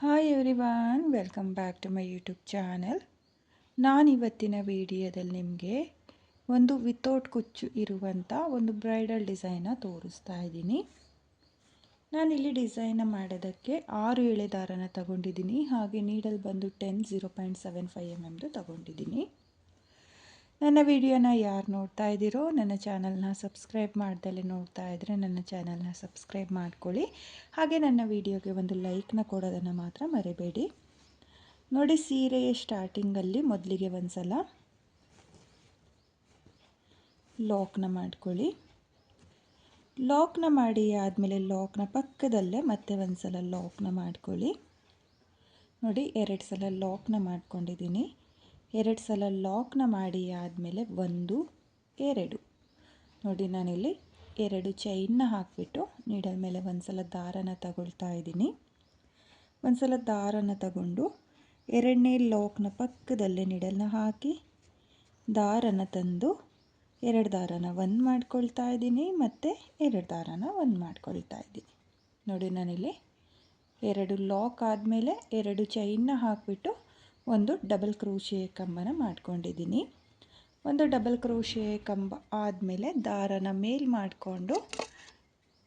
Hi everyone, welcome back to my YouTube channel. ನಾನಿವತ್ತಿನ ವಿಡಿಯೋದಲ್ಲಿ ನಿಮಗೆ ಒಂದು ವಿತೌಟ್ ಕುಚ್ಚು ಇರುವಂಥ ಒಂದು ಬ್ರೈಡಲ್ ಡಿಸೈನ ತೋರಿಸ್ತಾ ಇದ್ದೀನಿ. ನಾನಿಲ್ಲಿ ಡಿಸೈನ ಮಾಡೋದಕ್ಕೆ 6 ಎಳೆ ದಾರನ ತಗೊಂಡಿದ್ದೀನಿ. ಹಾಗೆ ನೀಡಲ್ ಬಂದು 0.75 mm ತಗೊಂಡಿದ್ದೀನಿ. ನನ್ನ ವಿಡಿಯೋನ ಯಾರು ನೋಡ್ತಾ ಇದ್ದೀರೋ, ನನ್ನ ಚಾನಲ್ನ ಸಬ್ಸ್ಕ್ರೈಬ್ ಮಾಡ್ದಲೇ ನೋಡ್ತಾ ಇದ್ದರೆ ನನ್ನ ಚಾನಲ್ನ ಸಬ್ಸ್ಕ್ರೈಬ್ ಮಾಡ್ಕೊಳ್ಳಿ. ಹಾಗೆ ನನ್ನ ವಿಡಿಯೋಗೆ ಒಂದು ಲೈಕ್ನ ಕೊಡೋದನ್ನು ಮಾತ್ರ ಮರಿಬೇಡಿ. ನೋಡಿ, ಸೀರೆಯ ಸ್ಟಾರ್ಟಿಂಗಲ್ಲಿ ಮೊದಲಿಗೆ ಒಂದು ಸಲ ಲಾಕ್ನ ಮಾಡ್ಕೊಳ್ಳಿ. ಲಾಕ್ನ ಮಾಡಿ ಆದಮೇಲೆ ಲಾಕ್ನ ಪಕ್ಕದಲ್ಲೇ ಮತ್ತೆ ಒಂದು ಸಲ ಲಾಕ್ನ ಮಾಡ್ಕೊಳ್ಳಿ. ನೋಡಿ, 2 ಸಲ ಲಾಕ್ನ ಮಾಡ್ಕೊಂಡಿದ್ದೀನಿ. 2 ಸಲ ಲಾಕ್ನ ಮಾಡಿ ಆದಮೇಲೆ 1 2 ನೋಡಿ, ನಾನಿಲ್ಲಿ 2 ಚೈನ್ನ ಹಾಕಿಬಿಟ್ಟು ನೀಡಲ್ ಮೇಲೆ ಒಂದು ಸಲ ದಾರನ ತಗೊಳ್ತಾ ಇದ್ದೀನಿ. ಒಂದು ಸಲ ದಾರನ ತಗೊಂಡು 2ನೇ ಲಾಕ್ನ ಪಕ್ಕದಲ್ಲೇ ನೀಡಲ್ನ ಹಾಕಿ ದಾರನ ತಂದು 2 ದಾರನ 1 ಮಾಡ್ಕೊಳ್ತಾ ಇದ್ದೀನಿ ಮತ್ತು 2 ದಾರನ 1 ಮಾಡ್ಕೊಳ್ತಾ ಇದ್ದೀನಿ. ನೋಡಿ, ನಾನಿಲ್ಲಿ 2 ಲಾಕ್ ಆದಮೇಲೆ 2 ಚೈನ್ನ ಹಾಕಿಬಿಟ್ಟು ಒಂದು ಡಬಲ್ ಕ್ರೋಶೆ ಕಂಬನ ಮಾಡ್ಕೊಂಡಿದ್ದೀನಿ. ಒಂದು ಡಬಲ್ ಕ್ರೋಶೆ ಕಂಬ ಆದಮೇಲೆ ದಾರನ ಮೇಲ್ ಮಾಡಿಕೊಂಡು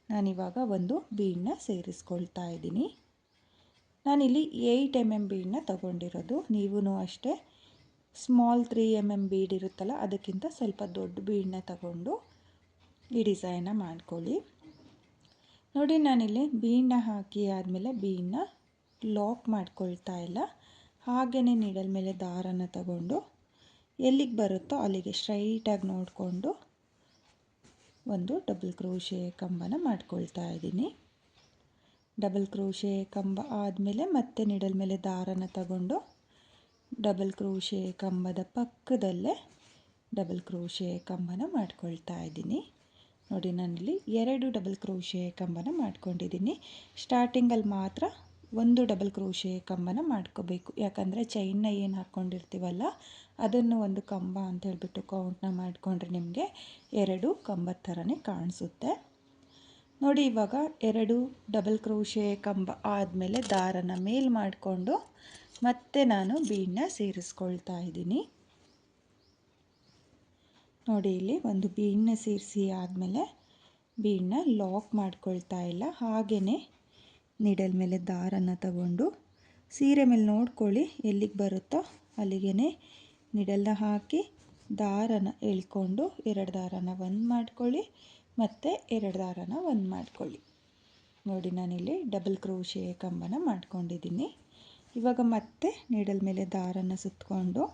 ನಾನಿವಾಗ ಒಂದು ಬೀಡನ್ನ ಸೇರಿಸ್ಕೊಳ್ತಾ ಇದ್ದೀನಿ. ನಾನಿಲ್ಲಿ 8 mm ಬೀಡನ್ನ ತಗೊಂಡಿರೋದು. ನೀವೂ ಅಷ್ಟೇ ಸ್ಮಾಲ್ 3 mm ಬೀಡ್ ಇರುತ್ತಲ್ಲ, ಅದಕ್ಕಿಂತ ಸ್ವಲ್ಪ ದೊಡ್ಡ ಬೀಡನ್ನ ತಗೊಂಡು ಈ ಡಿಸೈನ ಮಾಡ್ಕೊಳ್ಳಿ. ನೋಡಿ, ನಾನಿಲ್ಲಿ ಬೀಡನ್ನ ಹಾಕಿ ಆದಮೇಲೆ ಬೀಡನ್ನ ಲಾಕ್ ಮಾಡ್ಕೊಳ್ತಾ ಇಲ್ಲ, ಹಾಗೆಯೇ ನೀಡಲ್ ಮೇಲೆ ದಾರನ ತಗೊಂಡು ಎಲ್ಲಿಗೆ ಬರುತ್ತೋ ಅಲ್ಲಿಗೆ ಸ್ಟ್ರೈಟಾಗಿ ನೋಡಿಕೊಂಡು ಒಂದು ಡಬಲ್ ಕ್ರೋಶೆ ಕಂಬನ ಮಾಡ್ಕೊಳ್ತಾ ಇದ್ದೀನಿ. ಡಬಲ್ ಕ್ರೋಶೆ ಕಂಬ ಆದಮೇಲೆ ಮತ್ತೆ ನೀಡಲ್ ಮೇಲೆ ದಾರನ ತಗೊಂಡು ಡಬಲ್ ಕ್ರೋಶೆ ಕಂಬದ ಪಕ್ಕದಲ್ಲೇ ಡಬಲ್ ಕ್ರೋಶೆ ಕಂಬನ ಮಾಡ್ಕೊಳ್ತಾ ಇದ್ದೀನಿ. ನೋಡಿ, ನಾನಿಲ್ಲಿ 2 ಡಬಲ್ ಕ್ರೋಶೆ ಕಂಬನ ಮಾಡ್ಕೊಂಡಿದ್ದೀನಿ. ಸ್ಟಾರ್ಟಿಂಗಲ್ಲಿ ಮಾತ್ರ ಒಂದು ಡಬಲ್ ಕ್ರೋಶೆ ಕಂಬನ ಮಾಡ್ಕೋಬೇಕು, ಯಾಕಂದರೆ ಚೈನ್ನ ಏನು ಹಾಕ್ಕೊಂಡಿರ್ತೀವಲ್ಲ ಅದನ್ನು ಒಂದು ಕಂಬ ಅಂತ ಹೇಳ್ಬಿಟ್ಟು ಕೌಂಟ್ನ ಮಾಡಿಕೊಂಡ್ರೆ ನಿಮಗೆ 2 ಕಂಬದ ಥರನೇ ಕಾಣಿಸುತ್ತೆ. ನೋಡಿ, ಇವಾಗ 2 ಡಬಲ್ ಕ್ರೋಶೆ ಕಂಬ ಆದಮೇಲೆ ದಾರನ ಮೇಲ್ ಮಾಡಿಕೊಂಡು ಮತ್ತೆ ನಾನು ಬೀಡನ್ನ ಸೇರಿಸ್ಕೊಳ್ತಾ ಇದ್ದೀನಿ. ನೋಡಿ, ಇಲ್ಲಿ ಒಂದು ಬೀಡನ್ನ ಸೇರಿಸಿ ಆದಮೇಲೆ ಬೀಡನ್ನ ಲಾಕ್ ಮಾಡ್ಕೊಳ್ತಾ ಇಲ್ಲ, ಹಾಗೆಯೇ ನೀಡಲ್ ಮೇಲೆ ದಾರನ ತಗೊಂಡು ಸೀರೆ ಮೇಲೆ ನೋಡ್ಕೊಳ್ಳಿ, ಎಲ್ಲಿಗೆ ಬರುತ್ತೋ ಅಲ್ಲಿಗೆ ನೀಡಲ್ನ ಹಾಕಿ ದಾರನ ಎಳ್ಕೊಂಡು 2 ದಾರನ 1 ಮಾಡ್ಕೊಳ್ಳಿ ಮತ್ತು 2 ದಾರನ 1 ಮಾಡ್ಕೊಳ್ಳಿ. ನೋಡಿ, ನಾನಿಲ್ಲಿ ಡಬಲ್ ಕ್ರೋಶೆ ಕಂಬನ ಮಾಡ್ಕೊಂಡಿದ್ದೀನಿ. ಇವಾಗ ಮತ್ತೆ ನೀಡಲ್ ಮೇಲೆ ದಾರನ ಸುತ್ತಕೊಂಡು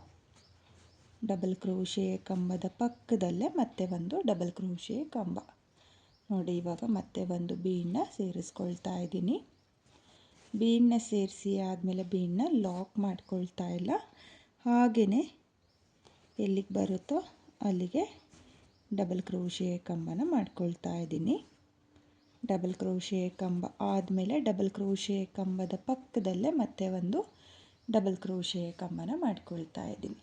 ಡಬಲ್ ಕ್ರೋಶೆ ಕಂಬದ ಪಕ್ಕದಲ್ಲೇ ಮತ್ತೆ ಒಂದು ಡಬಲ್ ಕ್ರೋಶೆ ಕಂಬ. ನೋಡಿ, ಇವಾಗ ಮತ್ತೆ ಒಂದು ಬೀಡನ್ನ ಸೇರಿಸ್ಕೊಳ್ತಾ ಇದ್ದೀನಿ. ಬೀಡನ್ನ ಸೇರಿಸಿ ಆದಮೇಲೆ ಬೀಡನ್ನ ಲಾಕ್ ಮಾಡ್ಕೊಳ್ತಾ ಇಲ್ಲ, ಹಾಗೆಯೇ ಎಲ್ಲಿಗೆ ಬರುತ್ತೋ ಅಲ್ಲಿಗೆ ಡಬಲ್ ಕ್ರೋಶೆ ಕಂಬನ ಮಾಡ್ಕೊಳ್ತಾ ಇದ್ದೀನಿ. ಡಬಲ್ ಕ್ರೋಶೆ ಕಂಬ ಆದಮೇಲೆ ಡಬಲ್ ಕ್ರೋಶೆ ಕಂಬದ ಪಕ್ಕದಲ್ಲೇ ಮತ್ತೆ ಒಂದು ಡಬಲ್ ಕ್ರೋಶೆ ಕಂಬನ ಮಾಡ್ಕೊಳ್ತಾ ಇದ್ದೀನಿ.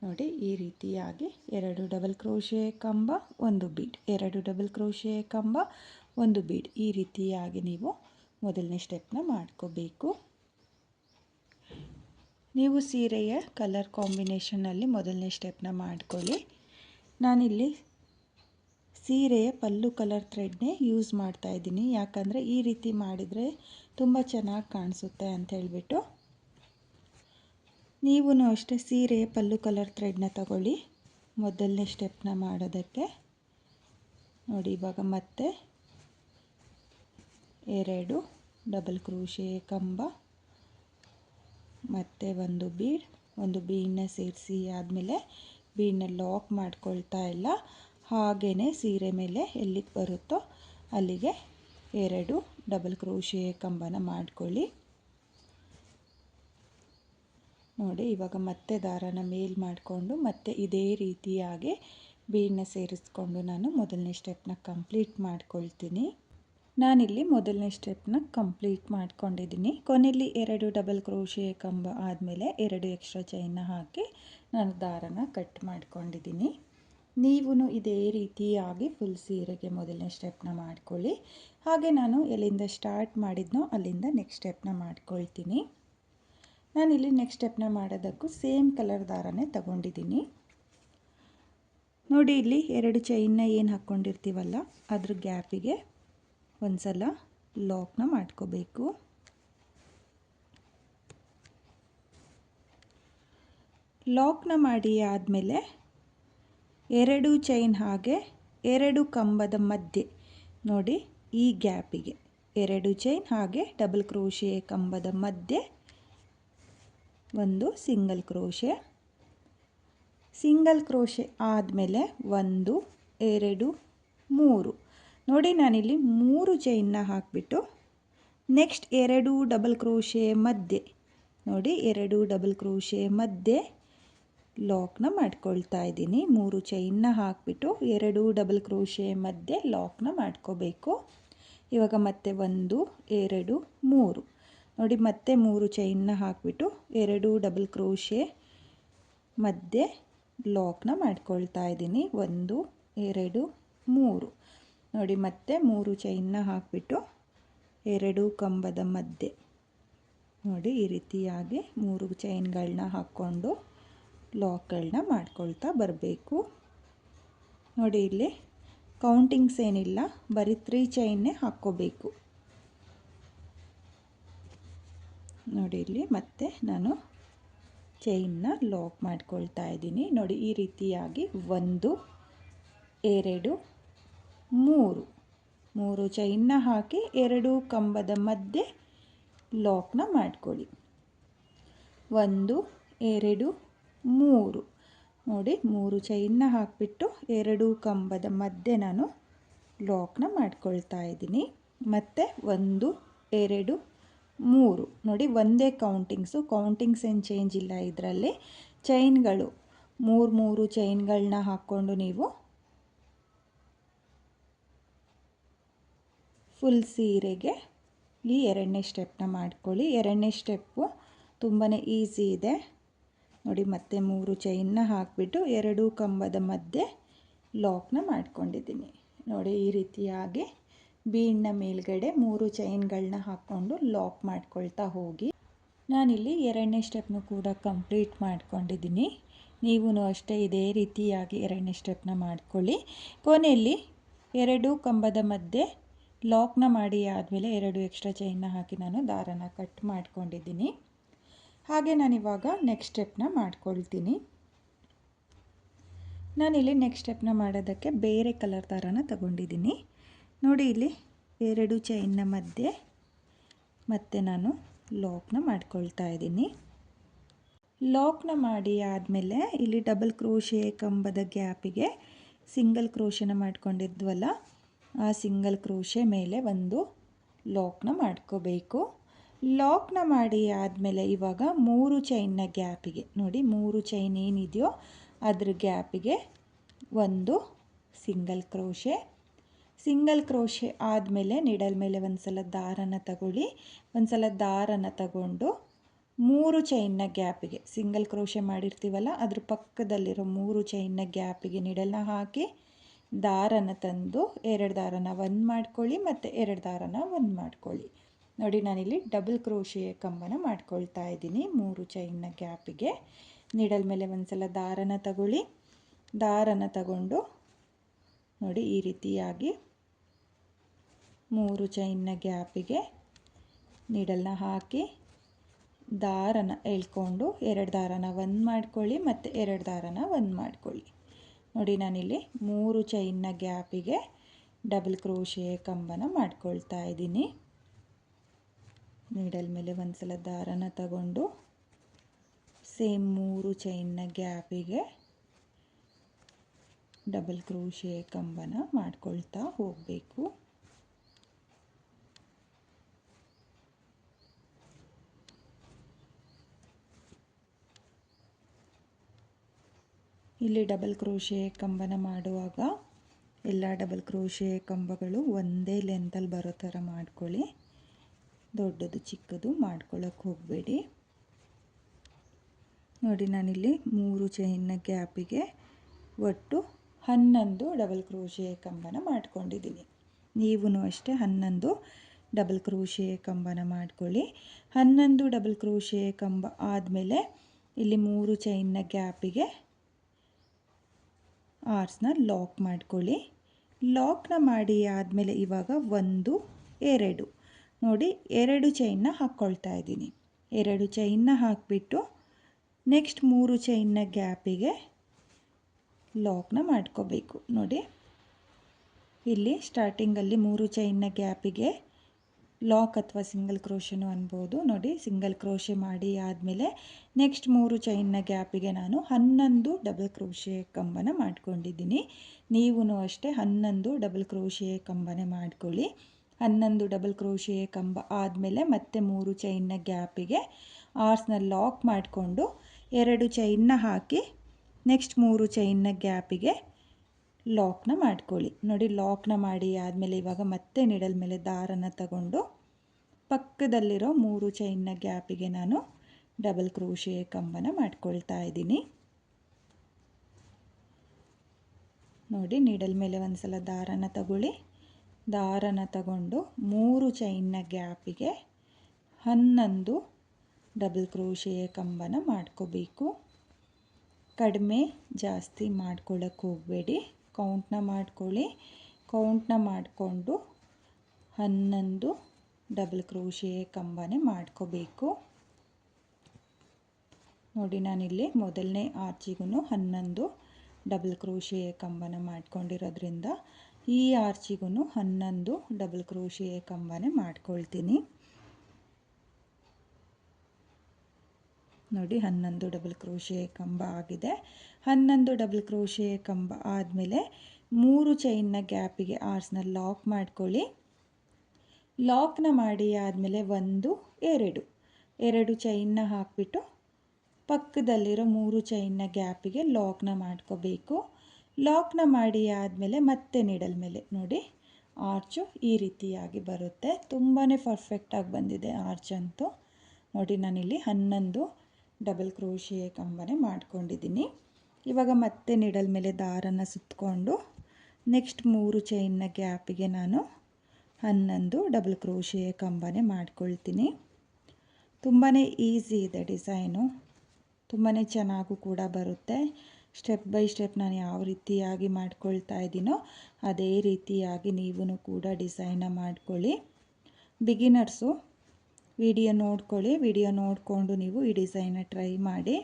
ನೋಡಿ, ಈ ರೀತಿಯಾಗಿ 2 ಡಬಲ್ ಕ್ರೋಶೆ ಕಂಬ, 1 ಬೀಡ್, 2 ಡಬಲ್ ಕ್ರೋಶೆ ಕಂಬ, 1 ಬೀಡ್, ಈ ರೀತಿಯಾಗಿ ನೀವು ಮೊದಲನೇ ಸ್ಟೆಪ್ನ ಮಾಡ್ಕೋಬೇಕು. ನೀವು ಸೀರೆಯ ಕಲರ್ ಕಾಂಬಿನೇಷನಲ್ಲಿ ಮೊದಲನೇ ಸ್ಟೆಪ್ನ ಮಾಡ್ಕೊಳ್ಳಿ. ನಾನಿಲ್ಲಿ ಸೀರೆಯ ಪಲ್ಲು ಕಲರ್ ಥ್ರೆಡ್ನೇ ಯೂಸ್ ಮಾಡ್ತಾ ಇದ್ದೀನಿ, ಯಾಕಂದರೆ ಈ ರೀತಿ ಮಾಡಿದರೆ ತುಂಬ ಚೆನ್ನಾಗಿ ಕಾಣಿಸುತ್ತೆ ಅಂತ ಹೇಳ್ಬಿಟ್ಟು. ನೀವೂ ಅಷ್ಟೇ ಸೀರೆಯ ಪಲ್ಲು ಕಲರ್ ಥ್ರೆಡ್ನ ತಗೊಳ್ಳಿ ಮೊದಲನೇ ಸ್ಟೆಪ್ನ ಮಾಡೋದಕ್ಕೆ. ನೋಡಿ, ಇವಾಗ ಮತ್ತೆ 2 ಡಬಲ್ ಕ್ರೋಶೆ ಕಂಬ ಮತ್ತು ಒಂದು ಬೀಡನ್ನ ಸೇರಿಸಿ ಆದಮೇಲೆ ಬೀಡನ್ನ ಲಾಕ್ ಮಾಡ್ಕೊಳ್ತಾ ಇಲ್ಲ, ಹಾಗೆಯೇ ಸೀರೆ ಮೇಲೆ ಎಲ್ಲಿಗೆ ಬರುತ್ತೋ ಅಲ್ಲಿಗೆ 2 ಡಬಲ್ ಕ್ರೋಶೆ ಕಂಬನ ಮಾಡ್ಕೊಳ್ಳಿ. ನೋಡಿ, ಇವಾಗ ಮತ್ತೆ ದಾರನ ಮೇಲ್ ಮಾಡಿಕೊಂಡು ಮತ್ತೆ ಇದೇ ರೀತಿಯಾಗಿ ಬೀಡನ್ನ ಸೇರಿಸ್ಕೊಂಡು ನಾನು ಮೊದಲನೇ ಸ್ಟೆಪ್ನ ಕಂಪ್ಲೀಟ್ ಮಾಡ್ಕೊಳ್ತೀನಿ. ನಾನಿಲ್ಲಿ ಮೊದಲನೇ ಸ್ಟೆಪ್ನ ಕಂಪ್ಲೀಟ್ ಮಾಡ್ಕೊಂಡಿದ್ದೀನಿ. ಕೊನೆಯಲ್ಲಿ 2 ಡಬಲ್ ಕ್ರೋಶೆ ಕಂಬ ಆದಮೇಲೆ 2 ಎಕ್ಸ್ಟ್ರಾ ಚೈನ್ನ ಹಾಕಿ ನಾನು ದಾರನ ಕಟ್ ಮಾಡ್ಕೊಂಡಿದ್ದೀನಿ. ನೀವು ಇದೇ ರೀತಿಯಾಗಿ ಫುಲ್ ಸೀರೆಗೆ ಮೊದಲನೇ ಸ್ಟೆಪ್ನ ಮಾಡ್ಕೊಳ್ಳಿ. ಹಾಗೆ ನಾನು ಎಲ್ಲಿಂದ ಸ್ಟಾರ್ಟ್ ಮಾಡಿದ್ನೋ ಅಲ್ಲಿಂದ ನೆಕ್ಸ್ಟ್ ಸ್ಟೆಪ್ನ ಮಾಡ್ಕೊಳ್ತೀನಿ. ನಾನಿಲ್ಲಿ ನೆಕ್ಸ್ಟ್ ಸ್ಟೆಪ್ನ ಮಾಡೋದಕ್ಕೂ ಸೇಮ್ ಕಲರ್ ದಾರನೇ ತಗೊಂಡಿದ್ದೀನಿ. ನೋಡಿ ಇಲ್ಲಿ 2 ಚೈನ್ನ ಏನು ಹಾಕ್ಕೊಂಡಿರ್ತೀವಲ್ಲ ಅದ್ರ ಗ್ಯಾಪಿಗೆ ಒಂದು ಸಲ ಲಾಕ್ನ ಮಾಡ್ಕೋಬೇಕು. ಲಾಕ್ನ ಮಾಡಿ ಆದಮೇಲೆ 2 ಚೈನ್ ಹಾಗೆ 2 ಕಂಬದ ಮಧ್ಯೆ ನೋಡಿ ಈ ಗ್ಯಾಪಿಗೆ 2 ಚೈನ್ ಹಾಗೆ ಡಬಲ್ ಕ್ರೋಶೆ ಕಂಬದ ಮಧ್ಯೆ ಒಂದು ಸಿಂಗಲ್ ಕ್ರೋಶೆ ಆದಮೇಲೆ 1 2 3 ನೋಡಿ ನಾನಿಲ್ಲಿ 3 ಚೈನ್ನ ಹಾಕಿಬಿಟ್ಟು ನೆಕ್ಸ್ಟ್ 2 ಡಬಲ್ ಕ್ರೋಶೆ ಮಧ್ಯೆ ನೋಡಿ 2 ಡಬಲ್ ಕ್ರೋಶೆ ಮಧ್ಯೆ ಲಾಕ್ನ ಮಾಡ್ಕೊಳ್ತಾ ಇದ್ದೀನಿ. 3 ಚೈನ್ನ ಹಾಕಿಬಿಟ್ಟು 2 ಡಬಲ್ ಕ್ರೋಶೆ ಮಧ್ಯೆ ಲಾಕ್ನ ಮಾಡ್ಕೋಬೇಕು. ಇವಾಗ ಮತ್ತೆ 1 2 3 ನೋಡಿ ಮತ್ತೆ 3 ಚೈನ್ನ ಹಾಕಿಬಿಟ್ಟು 2 ಡಬಲ್ ಕ್ರೋಶೆ ಮಧ್ಯೆ ಲಾಕ್ನ ಮಾಡ್ಕೊಳ್ತಾ ಇದ್ದೀನಿ. 1 2 3 ನೋಡಿ ಮತ್ತೆ 3 ಚೈನ್ನ ಹಾಕಿಬಿಟ್ಟು 2 ಕಂಬದ ಮಧ್ಯೆ ನೋಡಿ ಈ ರೀತಿಯಾಗಿ 3 ಚೈನ್ಗಳನ್ನ ಹಾಕ್ಕೊಂಡು ಲಾಕ್ಗಳನ್ನ ಮಾಡ್ಕೊಳ್ತಾ ಬರಬೇಕು. ನೋಡಿ ಇಲ್ಲಿ ಕೌಂಟಿಂಗ್ಸ್ ಏನಿಲ್ಲ, ಬರೀ 3 ಚೈನ್ನೇ ಹಾಕ್ಕೋಬೇಕು. ನೋಡಿ ಇಲ್ಲಿ ಮತ್ತೆ ನಾನು ಚೈನ್ನ ಲಾಕ್ ಮಾಡ್ಕೊಳ್ತಾ ಇದ್ದೀನಿ. ನೋಡಿ ಈ ರೀತಿಯಾಗಿ 1 2 3 ಚೈನ್ನ ಹಾಕಿ 2 ಕಂಬದ ಮಧ್ಯೆ ಲಾಕ್ನ ಮಾಡ್ಕೊಳ್ಳಿ. 1 2 3 ನೋಡಿ 3 ಚೈನ್ನ ಹಾಕಿಬಿಟ್ಟು 2 ಕಂಬದ ಮಧ್ಯೆ ನಾನು ಲಾಕ್ನ ಮಾಡ್ಕೊಳ್ತಾ ಇದ್ದೀನಿ. ಮತ್ತು 1 2 3 ನೋಡಿ ಒಂದೇ ಕೌಂಟಿಂಗ್ಸ್ ಏನು ಚೇಂಜ್ ಇಲ್ಲ ಇದರಲ್ಲಿ. ಚೈನ್ಗಳು 3 ಚೈನ್ಗಳನ್ನ ಹಾಕ್ಕೊಂಡು ನೀವು ಫುಲ್ ಸೀರೆಗೆ ಈ 2ನೇ ಸ್ಟೆಪ್ನ ಮಾಡ್ಕೊಳ್ಳಿ. 2ನೇ ಸ್ಟೆಪ್ಪು ತುಂಬಾ ಈಸಿ ಇದೆ. ನೋಡಿ ಮತ್ತೆ 3 ಚೈನ್ನ ಹಾಕಿಬಿಟ್ಟು 2 ಕಂಬದ ಮಧ್ಯೆ ಲಾಕ್ನ ಮಾಡ್ಕೊಂಡಿದ್ದೀನಿ. ನೋಡಿ ಈ ರೀತಿಯಾಗಿ ಬೀಡ್ನ ಮೇಲ್ಗಡೆ 3 ಚೈನ್ಗಳನ್ನ ಹಾಕ್ಕೊಂಡು ಲಾಕ್ ಮಾಡ್ಕೊಳ್ತಾ ಹೋಗಿ. ನಾನಿಲ್ಲಿ 2ನೇ ಸ್ಟೆಪ್ನು ಕೂಡ ಕಂಪ್ಲೀಟ್ ಮಾಡ್ಕೊಂಡಿದ್ದೀನಿ. ನೀವು ಅಷ್ಟೇ ಇದೇ ರೀತಿಯಾಗಿ 2ನೇ ಸ್ಟೆಪ್ನ ಮಾಡ್ಕೊಳ್ಳಿ. ಕೊನೆಯಲ್ಲಿ 2 ಕಂಬದ ಮಧ್ಯೆ ಲಾಕ್ನ ಮಾಡಿ ಆದಮೇಲೆ 2 ಎಕ್ಸ್ಟ್ರಾ ಚೈನ್ನ ಹಾಕಿ ನಾನು ದಾರನ ಕಟ್ ಮಾಡ್ಕೊಂಡಿದ್ದೀನಿ. ಹಾಗೆ ನಾನಿವಾಗ ನೆಕ್ಸ್ಟ್ ಸ್ಟೆಪ್ನ ಮಾಡ್ಕೊಳ್ತೀನಿ. ನಾನಿಲ್ಲಿ ನೆಕ್ಸ್ಟ್ ಸ್ಟೆಪ್ನ ಮಾಡೋದಕ್ಕೆ ಬೇರೆ ಕಲರ್ ದಾರನ ತಗೊಂಡಿದ್ದೀನಿ. ನೋಡಿ ಇಲ್ಲಿ 2 ಚೈನ್ನ ಮಧ್ಯೆ ಮತ್ತೆ ನಾನು ಲಾಕ್ನ ಮಾಡ್ಕೊಳ್ತಾ ಇದ್ದೀನಿ. ಲಾಕ್ನ ಮಾಡಿ ಆದಮೇಲೆ ಇಲ್ಲಿ ಡಬಲ್ ಕ್ರೋಶೆ ಕಂಬದ ಗ್ಯಾಪಿಗೆ ಸಿಂಗಲ್ ಕ್ರೋಶೆನ ಮಾಡ್ಕೊಂಡಿದ್ವಲ್ಲ, ಆ ಸಿಂಗಲ್ ಕ್ರೋಶೆ ಮೇಲೆ ಒಂದು ಲಾಕ್ನ ಮಾಡ್ಕೋಬೇಕು. ಲಾಕ್ನ ಮಾಡಿ ಆದಮೇಲೆ ಇವಾಗ 3 ಚೈನ್ನ ಗ್ಯಾಪಿಗೆ ನೋಡಿ 3 ಚೈನ್ ಏನಿದೆಯೋ ಅದ್ರ ಗ್ಯಾಪಿಗೆ ಒಂದು ಸಿಂಗಲ್ ಕ್ರೋಶೆ ಆದಮೇಲೆ ನೀಡಲ್ ಮೇಲೆ ಒಂದು ಸಲ ದಾರನ ತಗೊಳ್ಳಿ. ಒಂದು ಸಲ ದಾರನ ತಗೊಂಡು 3 ಚೈನ್ನ ಗ್ಯಾಪಿಗೆ ಸಿಂಗಲ್ ಕ್ರೋಶೆ ಮಾಡಿರ್ತೀವಲ್ಲ ಅದ್ರ ಪಕ್ಕದಲ್ಲಿರೋ 3 ಚೈನ್ನ ಗ್ಯಾಪಿಗೆ ನೀಡಲ್ನ ಹಾಕಿ ದಾರನ ತಂದು 2 ದಾರನ 1 ಮಾಡ್ಕೊಳ್ಳಿ ಮತ್ತು 2 ದಾರನ 1 ಮಾಡ್ಕೊಳ್ಳಿ. ನೋಡಿ ನಾನಿಲ್ಲಿ ಡಬಲ್ ಕ್ರೋಶೆ ಕಂಬನ ಮಾಡ್ಕೊಳ್ತಾ ಇದ್ದೀನಿ. 3 ಚೈನ್ನ ಗ್ಯಾಪಿಗೆ ನೀಡಲ್ ಮೇಲೆ ಒಂದು ಸಲ ದಾರನ ತಗೊಳ್ಳಿ. ದಾರನ ತಗೊಂಡು ನೋಡಿ ಈ ರೀತಿಯಾಗಿ 3 ಚೈನ್ನ ಗ್ಯಾಪಿಗೆ ನೀಡಲ್ನ ಹಾಕಿ ದಾರನ ಎಳ್ಕೊಂಡು 2 ದಾರನ 1 ಮಾಡ್ಕೊಳ್ಳಿ ಮತ್ತು 2 ದಾರನ 1 ಮಾಡ್ಕೊಳ್ಳಿ. ನೋಡಿ ನಾನಿಲ್ಲಿ 3 ಚೈನ್ನ ಗ್ಯಾಪಿಗೆ ಡಬಲ್ ಕ್ರೋಶೆ ಕಂಬನ ಮಾಡ್ಕೊಳ್ತಾ ಇದ್ದೀನಿ. ನೀಡಲ್ ಮೇಲೆ ಒಂದು ಸಲ ದಾರನ ತಗೊಂಡು ಸೇಮ್ 3 ಚೈನ್ನ ಗ್ಯಾಪಿಗೆ ಡಬಲ್ ಕ್ರೋಶೆ ಕಂಬನ ಮಾಡ್ಕೊಳ್ತಾ ಹೋಗಬೇಕು. ಇಲ್ಲಿ ಡಬಲ್ ಕ್ರೋಶೆ ಕಂಬನ ಮಾಡುವಾಗ ಎಲ್ಲ ಡಬಲ್ ಕ್ರೋಶೆ ಕಂಬಗಳು ಒಂದೇ ಲೆಂತಲ್ಲಿ ಬರೋ ಥರ ಮಾಡ್ಕೊಳ್ಳಿ. ದೊಡ್ಡದು ಚಿಕ್ಕದು ಮಾಡ್ಕೊಳ್ಳೋಕೆ ಹೋಗಬೇಡಿ. ನೋಡಿ ನಾನಿಲ್ಲಿ 3 ಚೈನ್ನ ಗ್ಯಾಪಿಗೆ ಒಟ್ಟು 11 ಡಬಲ್ ಕ್ರೋಶೆ ಕಂಬನ ಮಾಡ್ಕೊಂಡಿದ್ದೀನಿ. ನೀವು ಅಷ್ಟೇ 11 ಡಬಲ್ ಕ್ರೋಶೆ ಕಂಬನ ಮಾಡ್ಕೊಳ್ಳಿ. 11 ಡಬಲ್ ಕ್ರೋಶೆ ಕಂಬ ಆದಮೇಲೆ ಇಲ್ಲಿ 3 ಚೈನ್ನ ಗ್ಯಾಪಿಗೆ ಆರ್ಸ್ನ ಲಾಕ್ ಮಾಡ್ಕೊಳ್ಳಿ. ಲಾಕ್ನ ಮಾಡಿ ಆದಮೇಲೆ ಇವಾಗ 1 2 ನೋಡಿ 2 ಚೈನ್ನ ಹಾಕ್ಕೊಳ್ತಾ ಇದ್ದೀನಿ. 2 ಚೈನ್ನ ಹಾಕಿಬಿಟ್ಟು ನೆಕ್ಸ್ಟ್ 3 ಚೈನ್ನ ಗ್ಯಾಪಿಗೆ ಲಾಕ್ನ ಮಾಡ್ಕೋಬೇಕು. ನೋಡಿ ಇಲ್ಲಿ ಸ್ಟಾರ್ಟಿಂಗಲ್ಲಿ 3 ಚೈನ್ನ ಗ್ಯಾಪಿಗೆ ಲಾಕ್ ಅಥವಾ ಸಿಂಗಲ್ ಕ್ರೋಶೆನೂ ಅನ್ಬೋದು. ನೋಡಿ ಸಿಂಗಲ್ ಕ್ರೋಶೆ ಮಾಡಿ ಆದಮೇಲೆ ನೆಕ್ಸ್ಟ್ 3 ಚೈನ್ನ ಗ್ಯಾಪಿಗೆ ನಾನು 11 ಡಬಲ್ ಕ್ರೋಶೆ ಕಂಬನ ಮಾಡ್ಕೊಂಡಿದ್ದೀನಿ. ನೀವು ಅಷ್ಟೇ 11 ಡಬಲ್ ಕ್ರೋಶೆ ಕಂಬನೇ ಮಾಡ್ಕೊಳ್ಳಿ. 11 ಡಬಲ್ ಕ್ರೋಶೆ ಕಂಬ ಆದಮೇಲೆ ಮತ್ತೆ 3 ಚೈನ್ನ ಗ್ಯಾಪಿಗೆ ಆರ್ಸ್ನ ಲಾಕ್ ಮಾಡಿಕೊಂಡು 2 ಚೈನ್ನ ಹಾಕಿ ನೆಕ್ಸ್ಟ್ 3 ಚೈನ್ನ ಗ್ಯಾಪಿಗೆ ಲಾಕ್ನ ಮಾಡ್ಕೊಳ್ಳಿ. ನೋಡಿ ಲಾಕ್ನ ಮಾಡಿ ಆದಮೇಲೆ ಇವಾಗ ಮತ್ತೆ ನಿಡಲ್ ಮೇಲೆ ದಾರನ ತಗೊಂಡು ಪಕ್ಕದಲ್ಲಿರೋ 3 ಚೈನ್ನ ಗ್ಯಾಪಿಗೆ ನಾನು ಡಬಲ್ ಕ್ರೋಶೆ ಕಂಬನ ಮಾಡ್ಕೊಳ್ತಾ ಇದ್ದೀನಿ. ನೋಡಿ ನೀಡಲ್ ಮೇಲೆ ಒಂದು ಸಲ ದಾರನ ತಗೊಳ್ಳಿ. ದಾರನ ತಗೊಂಡು 3 ಚೈನ್ನ ಗ್ಯಾಪಿಗೆ 11 ಡಬಲ್ ಕ್ರೋಶೆ ಕಂಬನ ಮಾಡ್ಕೋಬೇಕು. ಕಡಿಮೆ ಜಾಸ್ತಿ ಮಾಡ್ಕೊಳ್ಳೋಕ್ಕೆ ಹೋಗಬೇಡಿ, ಕೌಂಟ್ನ ಮಾಡ್ಕೊಳ್ಳಿ. ಕೌಂಟ್ನ ಮಾಡಿಕೊಂಡು 11 ಡಬಲ್ ಕ್ರೋಶೆ ಕಂಬನೇ ಮಾಡ್ಕೋಬೇಕು. ನೋಡಿ ನಾನಿಲ್ಲಿ ಮೊದಲನೇ ಆರ್ಚಿಗೂ 11 ಡಬಲ್ ಕ್ರೋಶೆ ಕಂಬನ ಮಾಡ್ಕೊಂಡಿರೋದ್ರಿಂದ ಈ ಆರ್ಚಿಗೂ 11 ಡಬಲ್ ಕ್ರೋಶೆ ಕಂಬನೇ ಮಾಡ್ಕೊಳ್ತೀನಿ. ನೋಡಿ 11 ಡಬಲ್ ಕ್ರೋಶೆ ಕಂಬ ಆಗಿದೆ. 11 ಡಬಲ್ ಕ್ರೋಶೆ ಕಂಬ ಆದಮೇಲೆ 3 ಚೈನ್ನ ಗ್ಯಾಪಿಗೆ ಆರ್ಸ್ನ ಲಾಕ್ ಮಾಡ್ಕೊಳ್ಳಿ. ಲಾಕ್ನ ಮಾಡಿ ಆದಮೇಲೆ 1 2 ಚೈನ್ನ ಹಾಕಿಬಿಟ್ಟು ಪಕ್ಕದಲ್ಲಿರೋ 3 ಚೈನ್ನ ಗ್ಯಾಪಿಗೆ ಲಾಕ್ನ ಮಾಡ್ಕೋಬೇಕು. ಲಾಕ್ನ ಮಾಡಿ ಆದಮೇಲೆ ಮತ್ತೆ ನೀಡಲ್ ಮೇಲೆ ನೋಡಿ ಆರ್ಚು ಈ ರೀತಿಯಾಗಿ ಬರುತ್ತೆ. ತುಂಬಾ ಪರ್ಫೆಕ್ಟಾಗಿ ಬಂದಿದೆ ಆರ್ಚ್ ಅಂತೂ. ನೋಡಿ ನಾನಿಲ್ಲಿ 11 ಡಬಲ್ ಕ್ರೋಶೆ ಕಂಬನೇ ಮಾಡ್ಕೊಂಡಿದ್ದೀನಿ. ಇವಾಗ ಮತ್ತೆ ನೀಡಲ್ ಮೇಲೆ ದಾರನ ಸುತ್ತಕೊಂಡು ನೆಕ್ಸ್ಟ್ 3 ಚೈನ್ನ ಗ್ಯಾಪಿಗೆ ನಾನು 11 ಡಬಲ್ ಕ್ರೋಶೆ ಕಂಬನೇ ಮಾಡ್ಕೊಳ್ತೀನಿ. ತುಂಬಾ ಈಸಿ ಇದೆ ಡಿಸೈನು, ತುಂಬಾ ಚೆನ್ನಾಗೂ ಕೂಡ ಬರುತ್ತೆ. ಸ್ಟೆಪ್ ಬೈ ಸ್ಟೆಪ್ ನಾನು ಯಾವ ರೀತಿಯಾಗಿ ಮಾಡ್ಕೊಳ್ತಾ ಇದ್ದೀನೋ ಅದೇ ರೀತಿಯಾಗಿ ನೀವು ಕೂಡ ಡಿಸೈನ ಮಾಡ್ಕೊಳ್ಳಿ. ಬಿಗಿನರ್ಸು ವಿಡಿಯೋ ನೋಡ್ಕೊಳ್ಳಿ. ವಿಡಿಯೋ ನೋಡಿಕೊಂಡು ನೀವು ಈ ಡಿಸೈನ ಟ್ರೈ ಮಾಡಿ.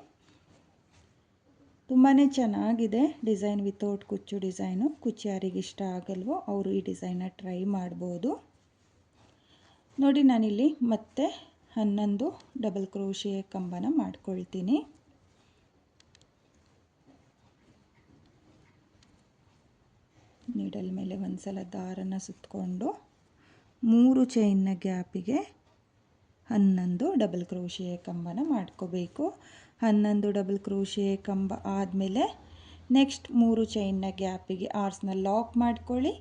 ತುಂಬಾ ಚೆನ್ನಾಗಿದೆ ಡಿಸೈನ್ ವಿತೌಟ್ ಕುಚ್ಚು ಡಿಸೈನು. ಕುಚ್ಚು ಯಾರಿಗೆ ಇಷ್ಟ ಆಗಲ್ವೋ ಅವರು ಈ ಡಿಸೈನ ಟ್ರೈ ಮಾಡ್ಬೋದು. ನೋಡಿ ನಾನಿಲ್ಲಿ ಮತ್ತೆ 11 ಡಬಲ್ ಕ್ರೋಶೆ ಕಂಬನ ಮಾಡ್ಕೊಳ್ತೀನಿ. ನೀಡಲ್ ಮೇಲೆ ಒಂದು ಸಲ ದಾರನ ಸುತ್ತಕೊಂಡು 3 ಚೈನ್ನ ಗ್ಯಾಪಿಗೆ 11 ಡಬಲ್ ಕ್ರೋಶೆ ಕಂಬನ ಮಾಡ್ಕೋಬೇಕು. 11 ಡಬಲ್ ಕ್ರೋಶೆ ಕಂಬ ಆದಮೇಲೆ ನೆಕ್ಸ್ಟ್ 3 ಚೈನ್ನ ಗ್ಯಾಪಿಗೆ ಆರ್ಸ್ನ ಲಾಕ್ ಮಾಡ್ಕೊಳ್ಳಿ.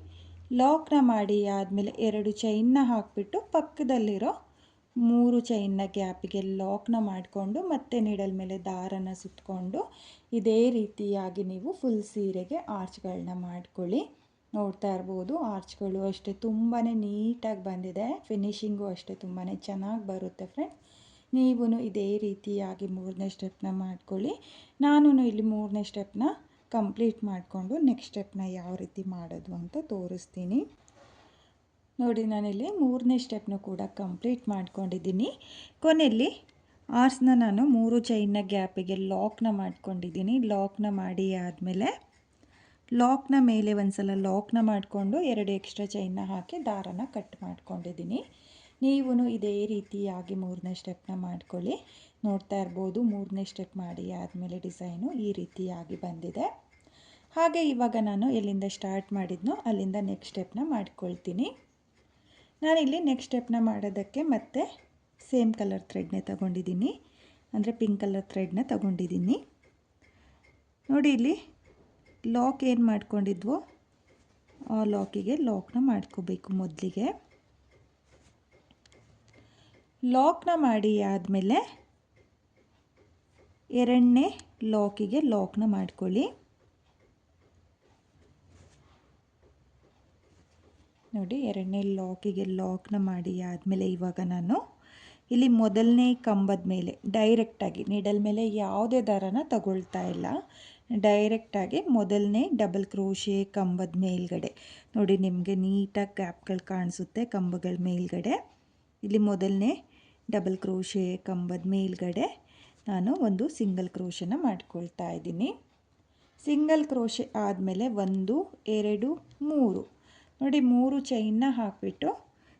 ಲಾಕ್ನ ಮಾಡಿ ಆದಮೇಲೆ 2 ಚೈನ್ನ ಹಾಕಿಬಿಟ್ಟು ಪಕ್ಕದಲ್ಲಿರೋ 3 ಚೈನ್ನ ಗ್ಯಾಪಿಗೆ ಲಾಕ್ನ ಮಾಡಿಕೊಂಡು ಮತ್ತೆ ನೀಡಲ್ ಮೇಲೆ ದಾರನ ಸುತ್ತಕೊಂಡು ಇದೇ ರೀತಿಯಾಗಿ ನೀವು ಫುಲ್ ಸೀರೆಗೆ ಆರ್ಚ್ಗಳನ್ನ ಮಾಡ್ಕೊಳ್ಳಿ. ನೋಡ್ತಾ ಇರ್ಬೋದು ಆರ್ಚ್ಗಳು ಅಷ್ಟೇ ತುಂಬಾ ನೀಟಾಗಿ ಬಂದಿದೆ. ಫಿನಿಶಿಂಗು ಅಷ್ಟೇ ತುಂಬಾ ಚೆನ್ನಾಗಿ ಬರುತ್ತೆ ಫ್ರೆಂಡ್ಸ್. ನೀವು ಇದೇ ರೀತಿಯಾಗಿ 3ನೇ ಸ್ಟೆಪ್ನ ಮಾಡ್ಕೊಳ್ಳಿ. ನಾನು ಇಲ್ಲಿ 3ನೇ ಸ್ಟೆಪ್ನ ಕಂಪ್ಲೀಟ್ ಮಾಡಿಕೊಂಡು ನೆಕ್ಸ್ಟ್ ಸ್ಟೆಪ್ನ ಯಾವ ರೀತಿ ಮಾಡೋದು ಅಂತ ತೋರಿಸ್ತೀನಿ. ನೋಡಿ ನಾನಿಲ್ಲಿ 3ನೇ ಸ್ಟೆಪ್ನ ಕೂಡ ಕಂಪ್ಲೀಟ್ ಮಾಡ್ಕೊಂಡಿದ್ದೀನಿ. ಕೊನೆಯಲ್ಲಿ ಆರ್ಸ್ನ ನಾನು 3 ಚೈನ್ನ ಗ್ಯಾಪಿಗೆ ಲಾಕ್ನ ಮಾಡ್ಕೊಂಡಿದ್ದೀನಿ. ಲಾಕ್ನ ಮಾಡಿ ಆದಮೇಲೆ ಲಾಕ್ನ ಮೇಲೆ ಒಂದು ಸಲ ಲಾಕ್ನ ಮಾಡಿಕೊಂಡು 2 ಎಕ್ಸ್ಟ್ರಾ ಚೈನ್ನ ಹಾಕಿ ದಾರನ ಕಟ್ ಮಾಡ್ಕೊಂಡಿದ್ದೀನಿ. ನೀವು ಇದೇ ರೀತಿಯಾಗಿ 3ನೇ ಸ್ಟೆಪ್ನ ಮಾಡ್ಕೊಳ್ಳಿ. ನೋಡ್ತಾ ಇರ್ಬೋದು 3ನೇ ಸ್ಟೆಪ್ ಮಾಡಿ ಆದಮೇಲೆ ಡಿಸೈನು ಈ ರೀತಿಯಾಗಿ ಬಂದಿದೆ. ಹಾಗೆ ಇವಾಗ ನಾನು ಎಲ್ಲಿಂದ ಸ್ಟಾರ್ಟ್ ಮಾಡಿದ್ನೋ ಅಲ್ಲಿಂದ ನೆಕ್ಸ್ಟ್ ಸ್ಟೆಪ್ನ ಮಾಡ್ಕೊಳ್ತೀನಿ. ನಾನಿಲ್ಲಿ ನೆಕ್ಸ್ಟ್ ಸ್ಟೆಪ್ನ ಮಾಡೋದಕ್ಕೆ ಮತ್ತೆ ಸೇಮ್ ಕಲರ್ ಥ್ರೆಡ್ನೇ ತಗೊಂಡಿದ್ದೀನಿ, ಅಂದರೆ ಪಿಂಕ್ ಕಲರ್ ಥ್ರೆಡ್ನ ತಗೊಂಡಿದ್ದೀನಿ. ನೋಡಿ ಇಲ್ಲಿ ಲಾಕ್ ಏನು ಮಾಡ್ಕೊಂಡಿದ್ವೋ ಆ ಲಾಕಿಗೆ ಲಾಕ್ನ ಮಾಡ್ಕೋಬೇಕು. ಮೊದಲಿಗೆ ಲಾಕ್ನ ಮಾಡಿ ಆದಮೇಲೆ 2ನೇ ಲಾಕಿಗೆ ಲಾಕ್ನ ಮಾಡ್ಕೊಳ್ಳಿ. ನೋಡಿ ಎರಡನೇ ಲಾಕಿಗೆ ಲಾಕ್ನ ಮಾಡಿ ಆದಮೇಲೆ ಇವಾಗ ನಾನು ಇಲ್ಲಿ ಮೊದಲನೇ ಕಂಬದ ಮೇಲೆ ಡೈರೆಕ್ಟಾಗಿ ನೀಡಲ್ ಮೇಲೆ ಯಾವುದೇ ದಾರನ ತಗೊಳ್ತಾ ಇಲ್ಲ. ಡೈರೆಕ್ಟಾಗಿ ಮೊದಲನೇ ಡಬಲ್ ಕ್ರೋಶೆ ಕಂಬದ ಮೇಲ್ಗಡೆ ನೋಡಿ, ನಿಮಗೆ ನೀಟಾಗಿ ಗ್ಯಾಪ್ಗಳು ಕಾಣಿಸುತ್ತೆ ಕಂಬಗಳ ಮೇಲ್ಗಡೆ. ಇಲ್ಲಿ ಮೊದಲನೇ ಡಬಲ್ ಕ್ರೋಶೆ ಕಂಬದ ಮೇಲ್ಗಡೆ ನಾನು ಒಂದು ಸಿಂಗಲ್ ಕ್ರೋಶನ ಮಾಡ್ಕೊಳ್ತಾ ಇದ್ದೀನಿ. ಸಿಂಗಲ್ ಕ್ರೋಶೆ ಆದಮೇಲೆ 1 2 3 ನೋಡಿ 3 ಚೈನ್ನ ಹಾಕಿಬಿಟ್ಟು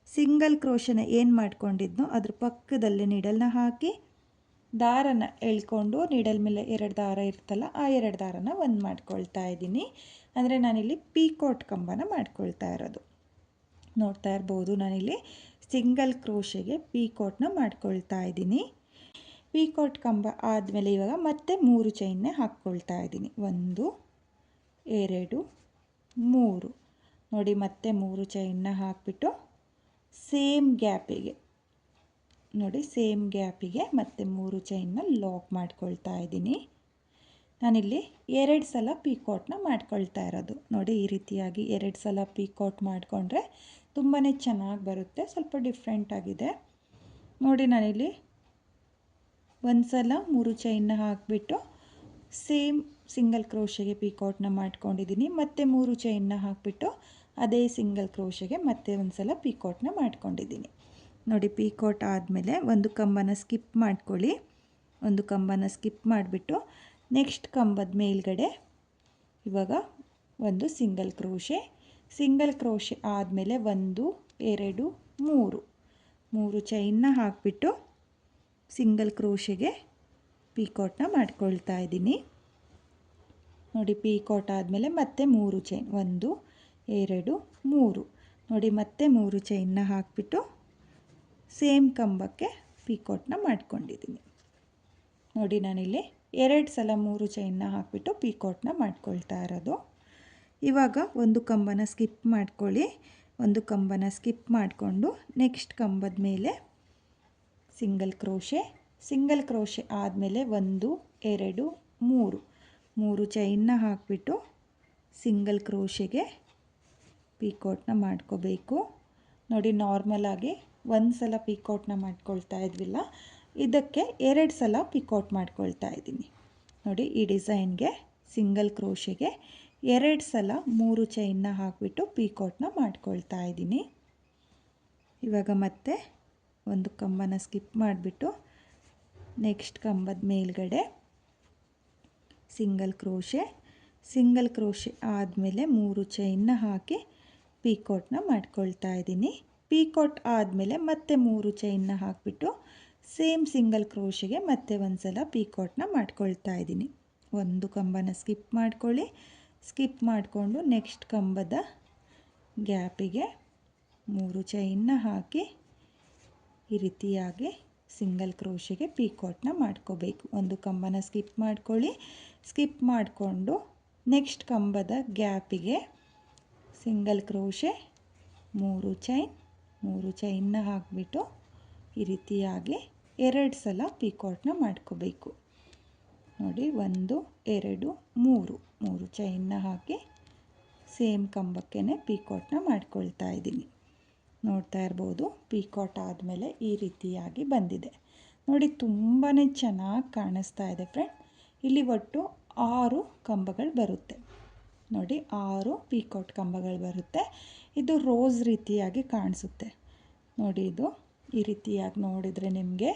ಸಿಂಗಲ್ ಕ್ರೋಶನ ಏನು ಮಾಡ್ಕೊಂಡಿದ್ನೋ ಅದ್ರ ಪಕ್ಕದಲ್ಲಿ ನೀಡಲ್ನ ಹಾಕಿ ದಾರನ ಎಳ್ಕೊಂಡು ನೀಡಲ್ ಮೇಲೆ 2 ದಾರ ಇರ್ತಲ್ಲ, ಆ 2 ದಾರನ ಒಂದು ಮಾಡ್ಕೊಳ್ತಾ ಇದ್ದೀನಿ. ಅಂದರೆ ನಾನಿಲ್ಲಿ ಪೀಕೋಟ್ ಕಂಬನ ಮಾಡ್ಕೊಳ್ತಾ ಇರೋದು ನೋಡ್ತಾ ಇರ್ಬೋದು. ನಾನಿಲ್ಲಿ ಸಿಂಗಲ್ ಕ್ರೋಶೆಗೆ ಪೀಕೋಟ್ನ ಮಾಡ್ಕೊಳ್ತಾ ಇದ್ದೀನಿ. ಪೀಕೋಟ್ ಕಂಬ ಆದಮೇಲೆ ಇವಾಗ ಮತ್ತೆ 3 ಚೈನ್ನೇ ಹಾಕ್ಕೊಳ್ತಾ ಇದ್ದೀನಿ. 1 2 3 ನೋಡಿ, ಮತ್ತೆ 3 ಚೈನ್ನ ಹಾಕಿಬಿಟ್ಟು ಸೇಮ್ ಗ್ಯಾಪಿಗೆ ನೋಡಿ, ಸೇಮ್ ಗ್ಯಾಪಿಗೆ ಮತ್ತೆ 3 ಚೈನ್ನ ಲಾಕ್ ಮಾಡ್ಕೊಳ್ತಾ ಇದ್ದೀನಿ. ನಾನಿಲ್ಲಿ 2 ಸಲ ಪೀಕೋಟ್ನ ಮಾಡ್ಕೊಳ್ತಾ ಇರೋದು ನೋಡಿ. ಈ ರೀತಿಯಾಗಿ 2 ಸಲ ಪೀಕೋಟ್ ಮಾಡಿಕೊಂಡ್ರೆ ತುಂಬಾ ಚೆನ್ನಾಗಿ ಬರುತ್ತೆ. ಸ್ವಲ್ಪ ಡಿಫ್ರೆಂಟ್ ಆಗಿದೆ ನೋಡಿ. ನಾನಿಲ್ಲಿ ಒಂದು ಸಲ 3 ಚೈನ್ನ ಹಾಕಿಬಿಟ್ಟು ಸೇಮ್ ಸಿಂಗಲ್ ಕ್ರೋಶೆಗೆ ಪೀಕೋಟ್ನ ಮಾಡ್ಕೊಂಡಿದ್ದೀನಿ. ಮತ್ತೆ 3 ಚೈನ್ನ ಹಾಕಿಬಿಟ್ಟು ಅದೇ ಸಿಂಗಲ್ ಕ್ರೋಶೆಗೆ ಮತ್ತೆ ಒಂದು ಸಲ ಪೀಕೋಟ್ನ ಮಾಡ್ಕೊಂಡಿದ್ದೀನಿ ನೋಡಿ. ಪೀಕೋಟ್ ಆದಮೇಲೆ ಒಂದು ಕಂಬನ ಸ್ಕಿಪ್ ಮಾಡ್ಕೊಳ್ಳಿ. ಒಂದು ಕಂಬನ ಸ್ಕಿಪ್ ಮಾಡಿಬಿಟ್ಟು ನೆಕ್ಸ್ಟ್ ಕಂಬದ ಮೇಲ್ಗಡೆ ಇವಾಗ ಒಂದು ಸಿಂಗಲ್ ಕ್ರೋಶೆ ಆದಮೇಲೆ 1 2 3 ಚೈನ್ನ ಹಾಕಿಬಿಟ್ಟು ಸಿಂಗಲ್ ಕ್ರೋಶೆಗೆ ಪೀಕೋಟ್ನ ಮಾಡ್ಕೊಳ್ತಾ ಇದ್ದೀನಿ ನೋಡಿ. ಪೀಕೋಟ್ ಆದಮೇಲೆ ಮತ್ತೆ 3 ಚೈನ್ 1 2 3 ನೋಡಿ, ಮತ್ತೆ 3 ಚೈನ್ನ ಹಾಕಿಬಿಟ್ಟು ಸೇಮ್ ಕಂಬಕ್ಕೆ ಪೀಕೋಟ್ನ ಮಾಡ್ಕೊಂಡಿದ್ದೀನಿ ನೋಡಿ. ನಾನಿಲ್ಲಿ 2 ಸಲ 3 ಚೈನ್ನ ಹಾಕಿಬಿಟ್ಟು ಪೀಕೋಟ್ನ ಮಾಡ್ಕೊಳ್ತಾ ಇರೋದು. ಇವಾಗ ಒಂದು ಕಂಬನ ಸ್ಕಿಪ್ ಮಾಡ್ಕೊಳ್ಳಿ. ಒಂದು ಕಂಬನ ಸ್ಕಿಪ್ ಮಾಡಿಕೊಂಡು ನೆಕ್ಸ್ಟ್ ಕಂಬದ ಮೇಲೆ ಸಿಂಗಲ್ ಕ್ರೋಶೆ ಆದಮೇಲೆ 1 2 3 ಚೈನ್ನ ಹಾಕಿಬಿಟ್ಟು ಸಿಂಗಲ್ ಕ್ರೋಶೆಗೆ ಪೀಕೋಟ್ನ ಮಾಡ್ಕೋಬೇಕು ನೋಡಿ. ನಾರ್ಮಲಾಗಿ ಒಂದು ಸಲ ಪೀಕೋಟ್ನ ಮಾಡ್ಕೊಳ್ತಾ ಇದ್ವಿಲ್ಲ, ಇದಕ್ಕೆ 2 ಸಲ ಪೀಕೋಟ್ ಮಾಡ್ಕೊಳ್ತಾ ಇದ್ದೀನಿ ನೋಡಿ. ಈ ಡಿಸೈನ್ಗೆ ಸಿಂಗಲ್ ಕ್ರೋಶೆಗೆ 2 ಸಲ 3 ಚೈನ್ನ ಹಾಕಿಬಿಟ್ಟು ಪೀಕೋಟ್ನ ಮಾಡ್ಕೊಳ್ತಾ ಇದ್ದೀನಿ. ಇವಾಗ ಮತ್ತೆ ಒಂದು ಕಂಬನ ಸ್ಕಿಪ್ ಮಾಡಿಬಿಟ್ಟು ನೆಕ್ಸ್ಟ್ ಕಂಬದ ಮೇಲ್ಗಡೆ ಸಿಂಗಲ್ ಕ್ರೋಶೆ ಆದಮೇಲೆ 3 ಚೈನ್ನ ಹಾಕಿ ಪೀಕೋಟ್ನ ಮಾಡ್ಕೊಳ್ತಾ ಇದ್ದೀನಿ. ಪೀಕೋಟ್ ಆದಮೇಲೆ ಮತ್ತೆ 3 ಚೈನ್ನ ಹಾಕಿಬಿಟ್ಟು ಸೇಮ್ ಸಿಂಗಲ್ ಕ್ರೋಶೆಗೆ ಮತ್ತೆ ಒಂದು ಸಲ ಪೀಕೋಟ್ನ ಮಾಡ್ಕೊಳ್ತಾ ಇದ್ದೀನಿ. ಒಂದು ಕಂಬನ ಸ್ಕಿಪ್ ಮಾಡ್ಕೊಳ್ಳಿ. ಸ್ಕಿಪ್ ಮಾಡಿಕೊಂಡು ನೆಕ್ಸ್ಟ್ ಕಂಬದ ಗ್ಯಾಪಿಗೆ 3 ಚೈನ್ನ ಹಾಕಿ ಈ ರೀತಿಯಾಗಿ ಸಿಂಗಲ್ ಕ್ರೋಶೆಗೆ ಪೀಕೋಟ್ನ ಮಾಡ್ಕೋಬೇಕು. ಒಂದು ಕಂಬನ ಸ್ಕಿಪ್ ಮಾಡ್ಕೊಳ್ಳಿ. ಸ್ಕಿಪ್ ಮಾಡಿಕೊಂಡು ನೆಕ್ಸ್ಟ್ ಕಂಬದ ಗ್ಯಾಪಿಗೆ ಸಿಂಗಲ್ ಕ್ರೋಶೆ 3 ಚೈನ್ನ ಹಾಕಿಬಿಟ್ಟು ಈ ರೀತಿಯಾಗಿ 2 ಸಲ ಪೀಕೋಟ್ನ ಮಾಡ್ಕೋಬೇಕು ನೋಡಿ. 1 2 3 ಚೈನ್ನ ಹಾಕಿ ಸೇಮ್ ಕಂಬಕ್ಕೆ ಪೀಕೋಟ್ನ ಮಾಡ್ಕೊಳ್ತಾ ಇದ್ದೀನಿ ನೋಡ್ತಾ ಇರ್ಬೋದು. ಪೀಕೋಟ್ ಆದಮೇಲೆ ಈ ರೀತಿಯಾಗಿ ಬಂದಿದೆ ನೋಡಿ. ತುಂಬಾ ಚೆನ್ನಾಗಿ ಕಾಣಿಸ್ತಾ ಇದೆ ಫ್ರೆಂಡ್. ಇಲ್ಲಿ ಒಟ್ಟು 6 ಕಂಬಗಳು ಬರುತ್ತೆ ನೋಡಿ. 6 ಪೀಕೋಟ್ ಕಂಬಗಳು ಬರುತ್ತೆ. ಇದು ರೋಸ್ ರೀತಿಯಾಗಿ ಕಾಣಿಸುತ್ತೆ ನೋಡಿ. ಇದು ಈ ರೀತಿಯಾಗಿ ನೋಡಿದರೆ ನಿಮಗೆ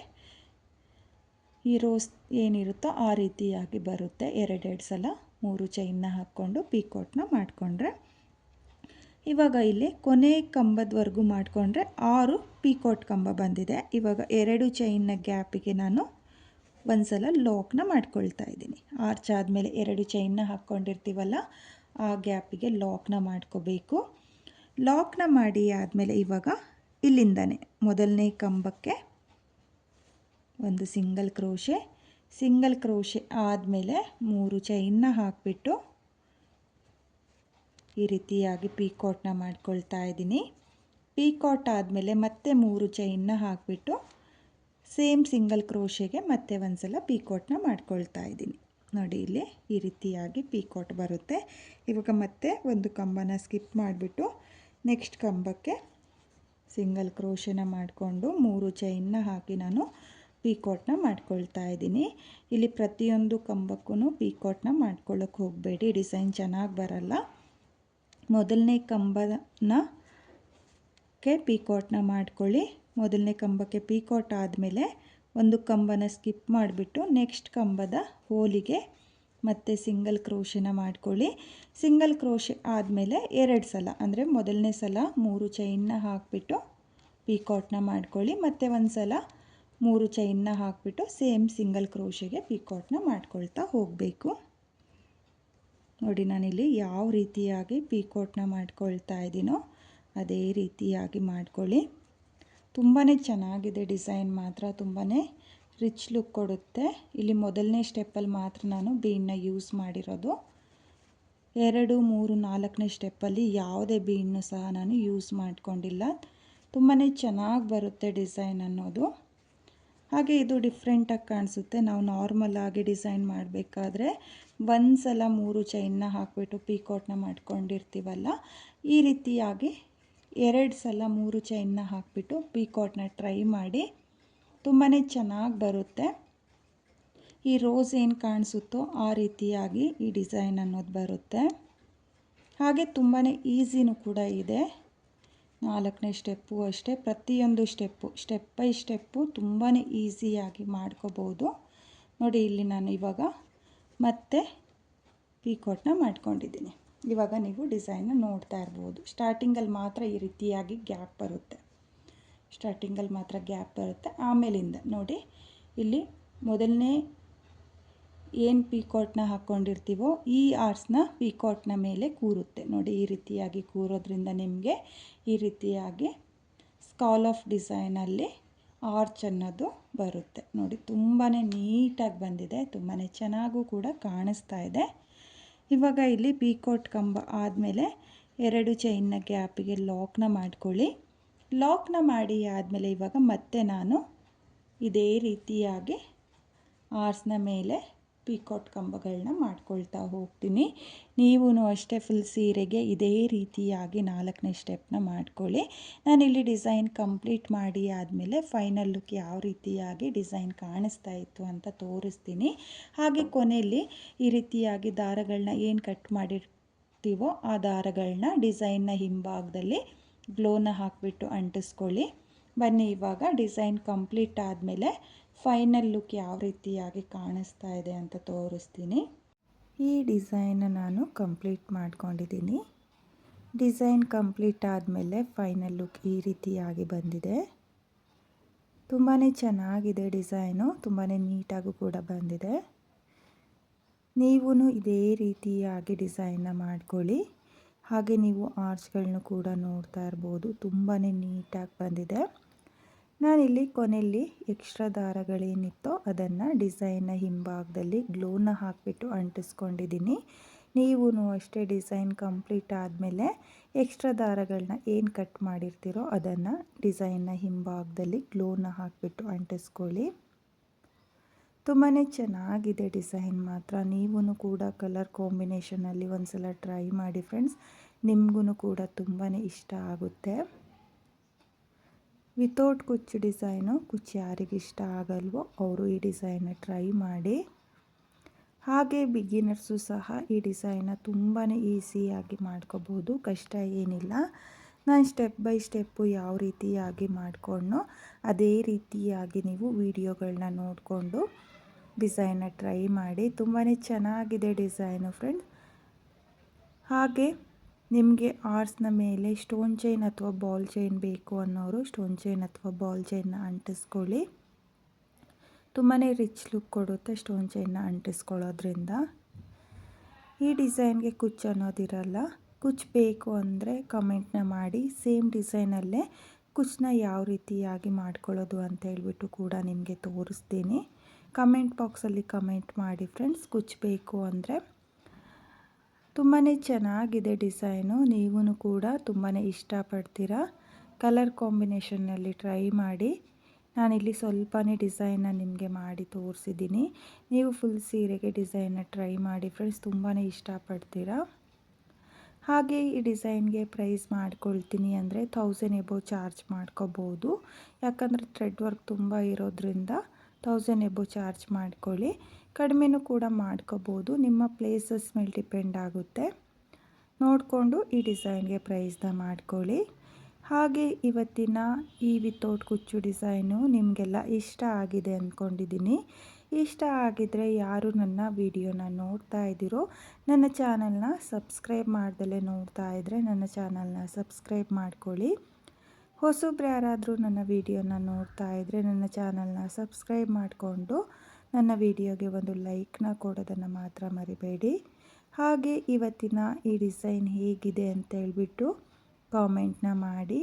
ಈ ರೋಸ್ ಏನಿರುತ್ತೋ ಆ ರೀತಿಯಾಗಿ ಬರುತ್ತೆ. 2 ಸಲ 3 ಚೈನ್ನ ಹಾಕ್ಕೊಂಡು ಪೀಕೋಟ್ನ ಮಾಡಿಕೊಂಡ್ರೆ ಇವಾಗ ಇಲ್ಲಿ ಕೊನೆ ಕಂಬದವರೆಗೂ ಮಾಡಿಕೊಂಡ್ರೆ 6 ಪೀಕೋಟ್ ಕಂಬ ಬಂದಿದೆ. ಇವಾಗ 2 ಚೈನ್ನ ಗ್ಯಾಪಿಗೆ ನಾನು ಒಂದು ಸಲ ಲಾಕ್ನ ಮಾಡ್ಕೊಳ್ತಾ ಇದ್ದೀನಿ. ಆರ್ಚ್ ಆದಮೇಲೆ 2 ಚೈನ್ನ ಹಾಕ್ಕೊಂಡಿರ್ತೀವಲ್ಲ, ಆ ಗ್ಯಾಪಿಗೆ ಲಾಕ್ನ ಮಾಡ್ಕೋಬೇಕು. ಲಾಕ್ನ ಮಾಡಿ ಆದಮೇಲೆ ಇವಾಗ ಇಲ್ಲಿಂದನೇ ಮೊದಲನೇ ಕಂಬಕ್ಕೆ ಒಂದು ಸಿಂಗಲ್ ಕ್ರೋಶೆ ಆದಮೇಲೆ 3 ಚೈನ್ನ ಹಾಕಿಬಿಟ್ಟು ಈ ರೀತಿಯಾಗಿ ಪೀಕೋಟ್ನ ಮಾಡ್ಕೊಳ್ತಾ ಇದ್ದೀನಿ. ಪೀಕೋಟ್ ಆದಮೇಲೆ ಮತ್ತೆ 3 ಚೈನ್ನ ಹಾಕಿಬಿಟ್ಟು ಸೇಮ್ ಸಿಂಗಲ್ ಕ್ರೋಶೆಗೆ ಮತ್ತೆ ಒಂದು ಸಲ ಪೀಕೋಟ್ನ ಮಾಡ್ಕೊಳ್ತಾ ಇದ್ದೀನಿ ನೋಡಿ. ಇಲ್ಲಿ ಈ ರೀತಿಯಾಗಿ ಪೀಕೋಟ್ ಬರುತ್ತೆ. ಇವಾಗ ಮತ್ತೆ ಒಂದು ಕಂಬನ ಸ್ಕಿಪ್ ಮಾಡಿಬಿಟ್ಟು ನೆಕ್ಸ್ಟ್ ಕಂಬಕ್ಕೆ ಸಿಂಗಲ್ ಕ್ರೋಶನ ಮಾಡಿಕೊಂಡು 3 ಚೈನ್ನ ಹಾಕಿ ನಾನು ಪೀಕಾಟ್ನ ಮಾಡ್ಕೊಳ್ತಾ ಇದ್ದೀನಿ. ಇಲ್ಲಿ ಪ್ರತಿಯೊಂದು ಕಂಬಕ್ಕೂ ಪೀಕಾಟ್ನ ಮಾಡ್ಕೊಳ್ಳೋಕೆ ಹೋಗಬೇಡಿ, ಡಿಸೈನ್ ಚೆನ್ನಾಗಿ ಬರಲ್ಲ. ಮೊದಲನೇ ಕಂಬಕ್ಕೆ ಪೀಕಾಟ್ನ ಮಾಡ್ಕೊಳ್ಳಿ. ಮೊದಲನೇ ಕಂಬಕ್ಕೆ ಪೀಕಾಟ್ ಆದಮೇಲೆ ಒಂದು ಕಂಬನ ಸ್ಕಿಪ್ ಮಾಡಿಬಿಟ್ಟು ನೆಕ್ಸ್ಟ್ ಕಂಬದ ಹೋಲಿಗೆ ಮತ್ತು ಸಿಂಗಲ್ ಕ್ರೋಶನ ಮಾಡ್ಕೊಳ್ಳಿ. ಸಿಂಗಲ್ ಕ್ರೋಶೆ ಆದಮೇಲೆ 2 ಸಲ ಅಂದರೆ ಮೊದಲನೇ ಸಲ 3 ಚೈನ್ನ ಹಾಕಿಬಿಟ್ಟು ಪೀಕಾಟ್ನ ಮಾಡ್ಕೊಳ್ಳಿ. ಮತ್ತು ಒಂದು ಸಲ 3 ಚೈನ್ನ ಹಾಕಿಬಿಟ್ಟು ಸೇಮ್ ಸಿಂಗಲ್ ಕ್ರೋಶೆಗೆ ಪೀಕಾಟ್ನ ಮಾಡ್ಕೊಳ್ತಾ ಹೋಗಬೇಕು. ನೋಡಿ ನಾನಿಲ್ಲಿ ಯಾವ ರೀತಿಯಾಗಿ ಪೀಕಾಟ್ನ ಮಾಡ್ಕೊಳ್ತಾ ಇದ್ದೀನೋ ಅದೇ ರೀತಿಯಾಗಿ ಮಾಡ್ಕೊಳ್ಳಿ. ತುಂಬಾ ಚೆನ್ನಾಗಿದೆ ಡಿಸೈನ್, ಮಾತ್ರ ತುಂಬಾ ರಿಚ್ ಲುಕ್ ಕೊಡುತ್ತೆ. ಇಲ್ಲಿ ಮೊದಲನೇ ಸ್ಟೆಪ್ಪಲ್ಲಿ ಮಾತ್ರ ನಾನು ಬೀಡನ್ನ ಯೂಸ್ ಮಾಡಿರೋದು. 2, 3, 4ನೇ ಸ್ಟೆಪ್ಪಲ್ಲಿ ಯಾವುದೇ ಬೀಡನ್ನು ಸಹ ನಾನು ಯೂಸ್ ಮಾಡ್ಕೊಂಡಿಲ್ಲ. ತುಂಬಾ ಚೆನ್ನಾಗಿ ಬರುತ್ತೆ ಡಿಸೈನ್ ಅನ್ನೋದು. ಹಾಗೆ ಇದು ಡಿಫ್ರೆಂಟಾಗಿ ಕಾಣಿಸುತ್ತೆ. ನಾವು ನಾರ್ಮಲ್ ಆಗಿ ಡಿಸೈನ್ ಮಾಡಬೇಕಾದ್ರೆ ಒಂದು ಸಲ 3 ಚೈನ್ನ ಹಾಕಿಬಿಟ್ಟು ಪೀಕಾಟ್ನ ಮಾಡ್ಕೊಂಡಿರ್ತೀವಲ್ಲ, ಈ ರೀತಿಯಾಗಿ 2 ಸಲ 3 ಚೈನ್ನ ಹಾಕಿಬಿಟ್ಟು ಪೀಕಾಟ್ನ ಟ್ರೈ ಮಾಡಿ. ತುಂಬಾ ಚೆನ್ನಾಗಿ ಬರುತ್ತೆ. ಈ ರೋಸ್ ಏನು ಕಾಣಿಸುತ್ತೋ ಆ ರೀತಿಯಾಗಿ ಈ ಡಿಸೈನ್ ಅನ್ನೋದು ಬರುತ್ತೆ. ಹಾಗೆ ತುಂಬಾ ಈಸಿನೂ ಕೂಡ ಇದೆ. 4ನೇ ಸ್ಟೆಪ್ಪು ಅಷ್ಟೇ, ಪ್ರತಿಯೊಂದು ಸ್ಟೆಪ್ ಬೈ ಸ್ಟೆಪ್ಪು ತುಂಬಾ ಈಸಿಯಾಗಿ ಮಾಡ್ಕೋಬೋದು. ನೋಡಿ ಇಲ್ಲಿ ನಾನು ಇವಾಗ ಮತ್ತೆ ಪೀಕಾಟ್ನ ಮಾಡ್ಕೊಂಡಿದ್ದೀನಿ. ಇವಾಗ ನೀವು ಡಿಸೈನ್ನ ನೋಡ್ತಾ ಇರ್ಬೋದು. ಸ್ಟಾರ್ಟಿಂಗಲ್ಲಿ ಮಾತ್ರ ಈ ರೀತಿಯಾಗಿ ಗ್ಯಾಪ್ ಬರುತ್ತೆ. ಆಮೇಲಿಂದ ನೋಡಿ ಇಲ್ಲಿ ಮೊದಲನೇ ಏನು ಪೀಕಾಟ್ನ ಹಾಕ್ಕೊಂಡಿರ್ತೀವೋ ಈ ಆರ್ಸ್ನ ಪೀಕಾಟ್ನ ಮೇಲೆ ಕೂರುತ್ತೆ. ನೋಡಿ ಈ ರೀತಿಯಾಗಿ ಕೂರೋದ್ರಿಂದ ನಿಮಗೆ ಈ ರೀತಿಯಾಗಿ ಸ್ಕಾಲ್ ಆಫ್ ಡಿಸೈನಲ್ಲಿ ಆರ್ಚ್ ಅನ್ನೋದು ಬರುತ್ತೆ. ನೋಡಿ ತುಂಬಾ ನೀಟಾಗಿ ಬಂದಿದೆ, ತುಂಬಾ ಚೆನ್ನಾಗೂ ಕೂಡ ಕಾಣಿಸ್ತಾ ಇದೆ. ಇವಾಗ ಇಲ್ಲಿ ಪೀಕಾಟ್ ಕಂಬ ಆದಮೇಲೆ 2 ಚೈನ್ನ ಗ್ಯಾಪಿಗೆ ಲಾಕ್ನ ಮಾಡ್ಕೊಳ್ಳಿ. ಲಾಕ್ನ ಮಾಡಿ ಆದಮೇಲೆ ಇವಾಗ ಮತ್ತೆ ನಾನು ಇದೇ ರೀತಿಯಾಗಿ ಆರ್ಸ್ನ ಮೇಲೆ ಪೀಕಾಟ್ ಕಂಬಗಳನ್ನ ಮಾಡ್ಕೊಳ್ತಾ ಹೋಗ್ತೀನಿ. ನೀವೂ ಅಷ್ಟೇ ಫುಲ್ ಸೀರೆಗೆ ಇದೇ ರೀತಿಯಾಗಿ 4ನೇ ಸ್ಟೆಪ್ನ ಮಾಡ್ಕೊಳ್ಳಿ. ನಾನಿಲ್ಲಿ ಡಿಸೈನ್ ಕಂಪ್ಲೀಟ್ ಮಾಡಿ ಆದಮೇಲೆ ಫೈನಲ್ ಲುಕ್ ಯಾವ ರೀತಿಯಾಗಿ ಡಿಸೈನ್ ಕಾಣಿಸ್ತಾ ಇತ್ತು ಅಂತ ತೋರಿಸ್ತೀನಿ. ಹಾಗೆ ಕೊನೆಯಲ್ಲಿ ಈ ರೀತಿಯಾಗಿ ದಾರಗಳನ್ನ ಏನು ಕಟ್ ಮಾಡಿರ್ತೀವೋ ಆ ದಾರಗಳನ್ನ ಡಿಸೈನ್ನ ಹಿಂಭಾಗದಲ್ಲಿ ಗ್ಲೋನ ಹಾಕಿಬಿಟ್ಟು ಅಂಟಿಸ್ಕೊಳ್ಳಿ. ಬನ್ನಿ ಇವಾಗ ಡಿಸೈನ್ ಕಂಪ್ಲೀಟ್ ಆದಮೇಲೆ ಫೈನಲ್ ಲುಕ್ ಯಾವ ರೀತಿಯಾಗಿ ಕಾಣಿಸ್ತಾ ಇದೆ ಅಂತ ತೋರಿಸ್ತೀನಿ. ಈ ಡಿಸೈನ್ನ ನಾನು ಕಂಪ್ಲೀಟ್ ಮಾಡ್ಕೊಂಡಿದ್ದೀನಿ. ಡಿಸೈನ್ ಕಂಪ್ಲೀಟ್ ಆದಮೇಲೆ ಫೈನಲ್ ಲುಕ್ ಈ ರೀತಿಯಾಗಿ ಬಂದಿದೆ. ತುಂಬಾ ಚೆನ್ನಾಗಿದೆ ಡಿಸೈನು, ತುಂಬಾ ನೀಟಾಗೂ ಕೂಡ ಬಂದಿದೆ. ನೀವೂ ಇದೇ ರೀತಿಯಾಗಿ ಡಿಸೈನ್ನ ಮಾಡ್ಕೊಳ್ಳಿ. ಹಾಗೆ ನೀವು ಆರ್ಚ್ಗಳನ್ನೂ ಕೂಡ ನೋಡ್ತಾ ಇರ್ಬೋದು, ತುಂಬಾ ನೀಟಾಗಿ ಬಂದಿದೆ. ನಾನಿಲ್ಲಿ ಕೊನೆಯಲ್ಲಿ ಎಕ್ಸ್ಟ್ರಾ ದಾರಗಳೇನಿತ್ತೋ ಅದನ್ನು ಡಿಸೈನ್ನ ಹಿಂಭಾಗದಲ್ಲಿ ಗ್ಲೋನ ಹಾಕಿಬಿಟ್ಟು ಅಂಟಿಸ್ಕೊಂಡಿದ್ದೀನಿ. ನೀವೂ ಅಷ್ಟೇ ಡಿಸೈನ್ ಕಂಪ್ಲೀಟ್ ಆದಮೇಲೆ ಎಕ್ಸ್ಟ್ರಾ ದಾರಗಳನ್ನ ಏನು ಕಟ್ ಮಾಡಿರ್ತೀರೋ ಅದನ್ನು ಡಿಸೈನ್ನ ಹಿಂಭಾಗದಲ್ಲಿ ಗ್ಲೋನ ಹಾಕಿಬಿಟ್ಟು ಅಂಟಿಸ್ಕೊಳ್ಳಿ. ತುಂಬಾ ಚೆನ್ನಾಗಿದೆ ಡಿಸೈನ್ ಮಾತ್ರ. ನೀವೂ ಕೂಡ ಕಲರ್ ಕಾಂಬಿನೇಷನಲ್ಲಿ ಒಂದು ಸಲ ಟ್ರೈ ಮಾಡಿ ಫ್ರೆಂಡ್ಸ್, ನಿಮಗೂ ಕೂಡ ತುಂಬಾ ಇಷ್ಟ ಆಗುತ್ತೆ. ವಿತೌಟ್ ಕುಚ್ಚು ಡಿಸೈನು, ಕುಚ್ಚು ಯಾರಿಗೆ ಇಷ್ಟ ಆಗಲ್ವೋ ಅವರು ಈ ಡಿಸೈನ್ನ ಟ್ರೈ ಮಾಡಿ. ಹಾಗೆ ಬಿಗಿನರ್ಸು ಸಹ ಈ ಡಿಸೈನ್ನ ತುಂಬಾ ಈಸಿಯಾಗಿ ಮಾಡ್ಕೋಬೋದು, ಕಷ್ಟ ಏನಿಲ್ಲ. ನಾನು ಸ್ಟೆಪ್ ಬೈ ಸ್ಟೆಪ್ಪು ಯಾವ ರೀತಿಯಾಗಿ ಮಾಡಿಕೊಂಡೋ ಅದೇ ರೀತಿಯಾಗಿ ನೀವು ವಿಡಿಯೋಗಳನ್ನ ನೋಡಿಕೊಂಡು ಡಿಸೈನ್ನ ಟ್ರೈ ಮಾಡಿ. ತುಂಬಾ ಚೆನ್ನಾಗಿದೆ ಡಿಸೈನು ಫ್ರೆಂಡ್ಸ್. ಹಾಗೆ ನಿಮಗೆ ಆರ್ಸ್ನ ಮೇಲೆ ಸ್ಟೋನ್ ಚೈನ್ ಅಥವಾ ಬಾಲ್ ಚೈನ್ ಬೇಕು ಅನ್ನೋರು ಸ್ಟೋನ್ ಚೈನ್ ಅಥವಾ ಬಾಲ್ ಚೈನ್ನ ಅಂಟಿಸ್ಕೊಳ್ಳಿ. ತುಂಬಾ ರಿಚ್ ಲುಕ್ ಕೊಡುತ್ತೆ ಸ್ಟೋನ್ ಚೈನ್ನ ಅಂಟಿಸ್ಕೊಳ್ಳೋದ್ರಿಂದ. ಈ ಡಿಸೈನ್ಗೆ ಕುಚ್ಚು ಅನ್ನೋದಿರಲ್ಲ. ಕುಚ್ಚು ಬೇಕು ಅಂದರೆ ಕಮೆಂಟ್ನ ಮಾಡಿ, ಸೇಮ್ ಡಿಸೈನಲ್ಲೇ ಕುಚ್ಚನ್ನ ಯಾವ ರೀತಿಯಾಗಿ ಮಾಡ್ಕೊಳ್ಳೋದು ಅಂತ ಹೇಳ್ಬಿಟ್ಟು ಕೂಡ ನಿಮಗೆ ತೋರಿಸ್ತೀನಿ. ಕಮೆಂಟ್ ಬಾಕ್ಸಲ್ಲಿ ಕಮೆಂಟ್ ಮಾಡಿ ಫ್ರೆಂಡ್ಸ್, ಕುಚ್ಚು ಬೇಕು ಅಂದರೆ. ತುಂಬಾ ಚೆನ್ನಾಗಿದೆ ಡಿಸೈನು, ನೀವೂ ಕೂಡ ತುಂಬಾ ಇಷ್ಟಪಡ್ತೀರಾ. ಕಲರ್ ಕಾಂಬಿನೇಷನ್ನಲ್ಲಿ ಟ್ರೈ ಮಾಡಿ. ನಾನಿಲ್ಲಿ ಸ್ವಲ್ಪನೇ ಡಿಸೈನ್ನ ನಿಮಗೆ ಮಾಡಿ ತೋರಿಸಿದ್ದೀನಿ. ನೀವು ಫುಲ್ ಸೀರೆಗೆ ಡಿಸೈನ್ನ ಟ್ರೈ ಮಾಡಿ ಫ್ರೆಂಡ್ಸ್, ತುಂಬಾ ಇಷ್ಟಪಡ್ತೀರಾ. ಹಾಗೆ ಈ ಡಿಸೈನ್ಗೆ ಪ್ರೈಸ್ ಮಾಡ್ಕೊಳ್ತೀನಿ ಅಂದರೆ 1000 ಎಬೋ ಚಾರ್ಜ್ ಮಾಡ್ಕೋಬೋದು. ಯಾಕಂದರೆ ಥ್ರೆಡ್ ವರ್ಕ್ ತುಂಬ ಇರೋದ್ರಿಂದ 1000 ಎಬೋ ಚಾರ್ಜ್ ಮಾಡ್ಕೊಳ್ಳಿ. ಕಡಿಮೆನೂ ಕೂಡ ಮಾಡ್ಕೋಬೋದು, ನಿಮ್ಮ ಪ್ಲೇಸಸ್ ಮೇಲೆ ಡಿಪೆಂಡ್ ಆಗುತ್ತೆ. ನೋಡಿಕೊಂಡು ಈ ಡಿಸೈನ್ಗೆ ಪ್ರೈಸ್ನ ಮಾಡ್ಕೊಳ್ಳಿ. ಹಾಗೆ ಇವತ್ತಿನ ಈ ವಿತೌಟ್ ಕುಚ್ಚು ಡಿಸೈನು ನಿಮಗೆಲ್ಲ ಇಷ್ಟ ಆಗಿದೆ ಅಂದ್ಕೊಂಡಿದ್ದೀನಿ. ಇಷ್ಟ ಆಗಿದರೆ ಯಾರು ನನ್ನ ವಿಡಿಯೋನ ನೋಡ್ತಾ ಇದ್ದೀರೋ, ನನ್ನ ಚಾನಲ್ನ ಸಬ್ಸ್ಕ್ರೈಬ್ ಮಾಡ್ದಲೇ ನೋಡ್ತಾ ಇದ್ದರೆ ನನ್ನ ಚಾನಲ್ನ ಸಬ್ಸ್ಕ್ರೈಬ್ ಮಾಡ್ಕೊಳ್ಳಿ. ಹೊಸಬ್ರು ಯಾರಾದರೂ ನನ್ನ ವಿಡಿಯೋನ ನೋಡ್ತಾ ಇದ್ದರೆ ನನ್ನ ಚಾನಲ್ನ ಸಬ್ಸ್ಕ್ರೈಬ್ ಮಾಡಿಕೊಂಡು ನನ್ನ ವಿಡಿಯೋಗೆ ಒಂದು ಲೈಕ್ನ ಕೊಡೋದನ್ನು ಮಾತ್ರ ಮರಿಬೇಡಿ. ಹಾಗೆ ಇವತ್ತಿನ ಈ ಡಿಸೈನ್ ಹೇಗಿದೆ ಅಂತೇಳ್ಬಿಟ್ಟು ಕಾಮೆಂಟ್ನ ಮಾಡಿ,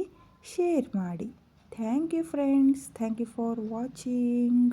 ಶೇರ್ ಮಾಡಿ. Thank you friends, thank you for watching.